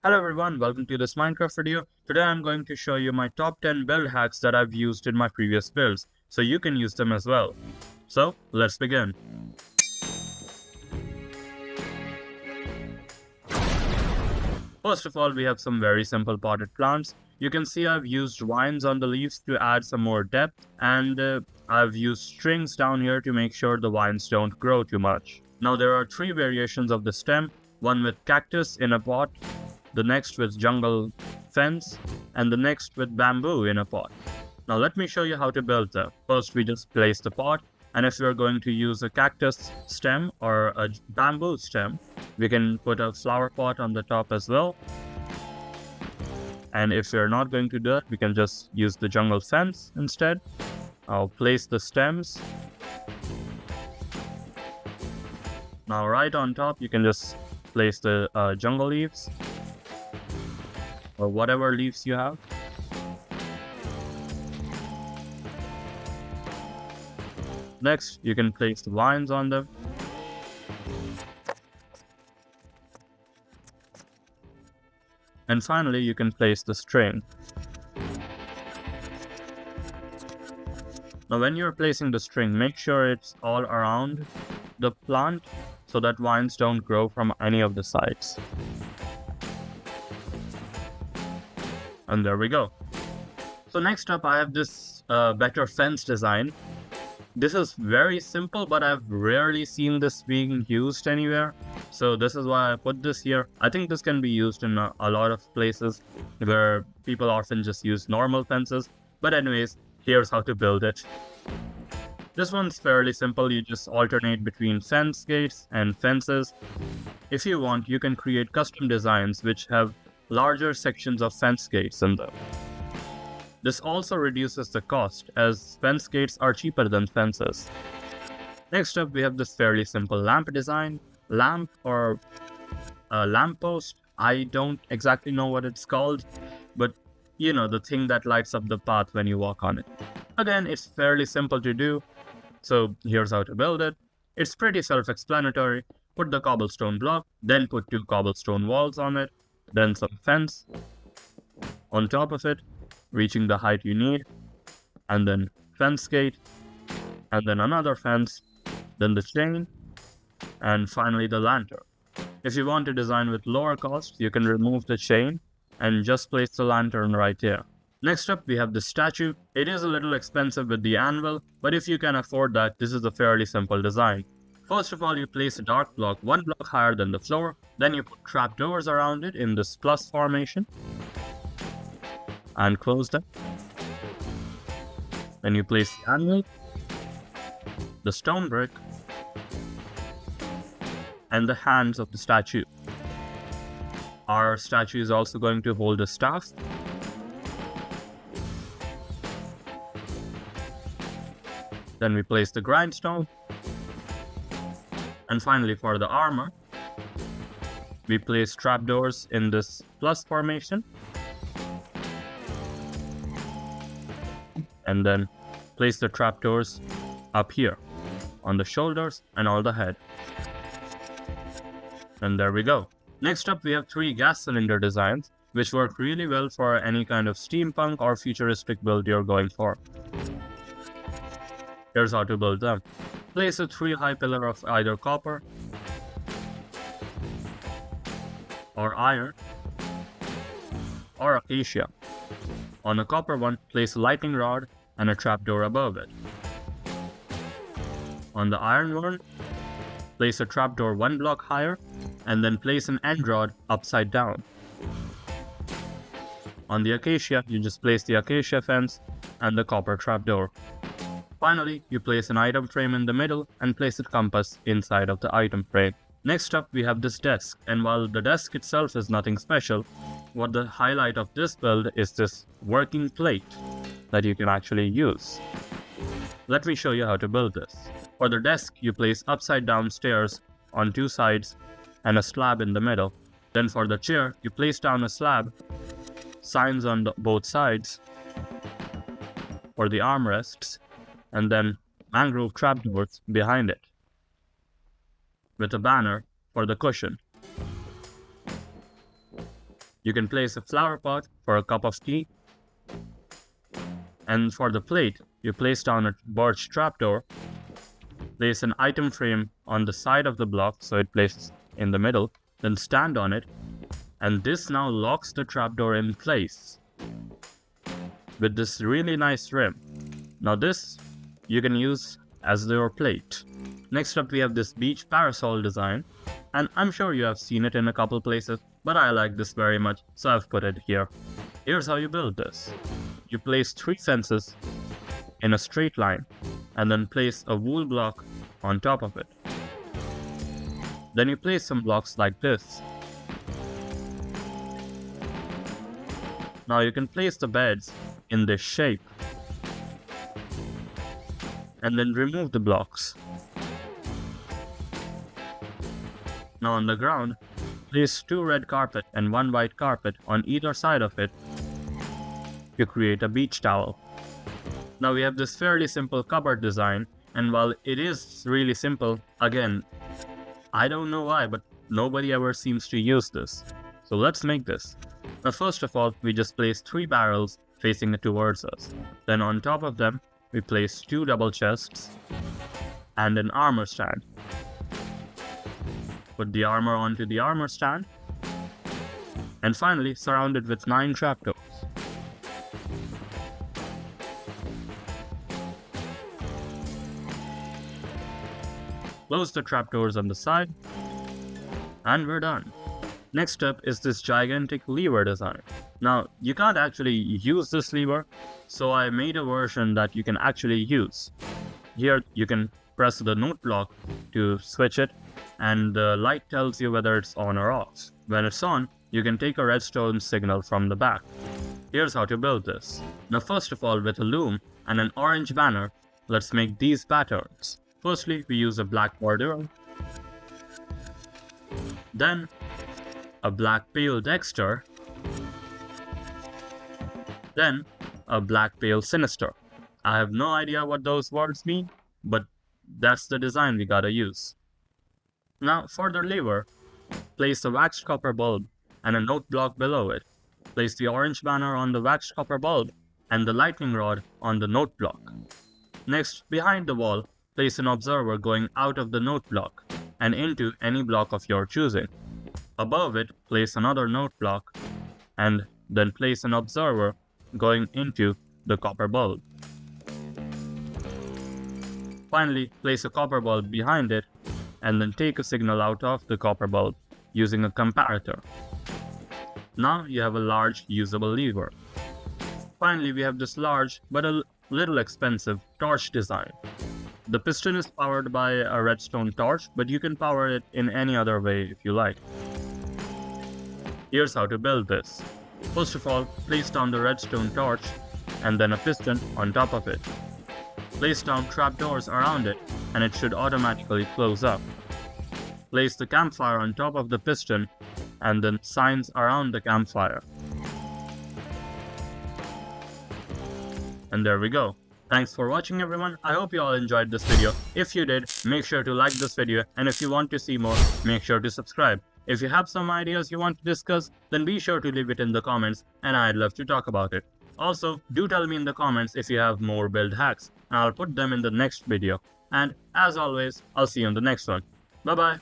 Hello everyone, welcome to this Minecraft video. Today I'm going to show you my top 10 build hacks that I've used in my previous builds, so you can use them as well. So, let's begin. First of all, we have some very simple potted plants. You can see I've used vines on the leaves to add some more depth, and I've used strings down here to make sure the vines don't grow too much. Now there are three variations of the stem, one with cactus in a pot, the next with jungle fence, and the next with bamboo in a pot. Now let me show you how to build them. First we just place the pot, and if we are going to use a cactus stem or a bamboo stem, we can put a flower pot on the top as well. And if we're not going to do it, we can just use the jungle fence instead. I'll place the stems. Now right on top, you can just place the jungle leaves, or whatever leaves you have. Next, you can place the vines on them. And finally, you can place the string. Now when you're placing the string, make sure it's all around the plant so that vines don't grow from any of the sides. And there we go. So next up, I have this better fence design. This is very simple, but I've rarely seen this being used anywhere. So this is why I put this here. I think this can be used in a lot of places where people often just use normal fences. But anyways, here's how to build it. This one's fairly simple. You just alternate between fence gates and fences. If you want, you can create custom designs which have larger sections of fence gates in them. This also reduces the cost, as fence gates are cheaper than fences. Next up, we have this fairly simple lamp design. Lamp or a lamppost, I don't exactly know what it's called, but you know, the thing that lights up the path when you walk on it. Again, it's fairly simple to do, so here's how to build it. It's pretty self-explanatory. Put the cobblestone block, then put 2 cobblestone walls on it, then some fence on top of it, reaching the height you need, and then fence gate, and then another fence, then the chain, and finally the lantern. If you want to design with lower cost, you can remove the chain and just place the lantern right here. Next up, we have the statue. It is a little expensive with the anvil, but if you can afford that, this is a fairly simple design. First of all, you place a dark block 1 block higher than the floor, then you put trapdoors around it in this plus formation, and close them. Then you place the anvil, the stone brick, and the hands of the statue. Our statue is also going to hold a staff. Then we place the grindstone. And finally, for the armor, we place trapdoors in this plus formation. And then place the trapdoors up here on the shoulders and on the head. And there we go. Next up, we have 3 gas cylinder designs, which work really well for any kind of steampunk or futuristic build you're going for. Here's how to build them. Place a 3 high pillar of either copper or iron or acacia. On a copper one, place a lightning rod and a trapdoor above it. On the iron one, place a trapdoor 1 block higher, and then place an end rod upside down. On the acacia, you just place the acacia fence and the copper trapdoor. Finally, you place an item frame in the middle and place a compass inside of the item frame. Next up, we have this desk, and while the desk itself is nothing special, what the highlight of this build is this working plate that you can actually use. Let me show you how to build this. For the desk, you place upside down stairs on 2 sides and a slab in the middle. Then for the chair, you place down a slab, signs on both sides for the armrests, and then mangrove trapdoors behind it, with a banner for the cushion. You can place a flower pot for a cup of tea. And for the plate, you place down a birch trapdoor. Place an item frame on the side of the block so it places in the middle. Then stand on it. And this now locks the trapdoor in place with this really nice rim. Now this you can use as your plate. Next up we have this beach parasol design, and I'm sure you have seen it in a couple places, but I like this very much, so I've put it here. Here's how you build this. You place 3 fences in a straight line and then place a wool block on top of it. Then you place some blocks like this. Now you can place the beds in this shape and then remove the blocks. Now on the ground, place 2 red carpet and 1 white carpet on either side of it to create a beach towel. Now we have this fairly simple cupboard design, and while it is really simple, again, I don't know why, but nobody ever seems to use this. So let's make this. Now first of all, we just place 3 barrels facing towards us. Then on top of them, we place 2 double chests and an armor stand. Put the armor onto the armor stand. And finally, surround it with 9 trapdoors. Close the trapdoors on the side. And we're done. Next up is this gigantic lever design. Now, you can't actually use this lever, so I made a version that you can actually use. Here, you can press the note block to switch it, and the light tells you whether it's on or off. When it's on, you can take a redstone signal from the back. Here's how to build this. Now first of all, with a loom and an orange banner, let's make these patterns. Firstly, we use a black border, then a black pale Dexter, then a black pale Sinister. I have no idea what those words mean, but that's the design we gotta use. Now for the lever, place a waxed copper bulb and a note block below it. Place the orange banner on the waxed copper bulb and the lightning rod on the note block. Next, behind the wall, place an observer going out of the note block and into any block of your choosing. Above it, place another note block and then place an observer going into the copper bulb. Finally, place a copper bulb behind it and then take a signal out of the copper bulb using a comparator. Now you have a large usable lever. Finally, we have this large but a little expensive torch design. The piston is powered by a redstone torch, but you can power it in any other way if you like. Here's how to build this. First of all, place down the redstone torch and then a piston on top of it. Place down trapdoors around it and it should automatically close up. Place the campfire on top of the piston and then signs around the campfire. And there we go. Thanks for watching everyone. I hope you all enjoyed this video. If you did, make sure to like this video, and if you want to see more, make sure to subscribe. If you have some ideas you want to discuss, then be sure to leave it in the comments and I'd love to talk about it. Also, do tell me in the comments if you have more build hacks, and I'll put them in the next video. And as always, I'll see you in the next one. Bye bye.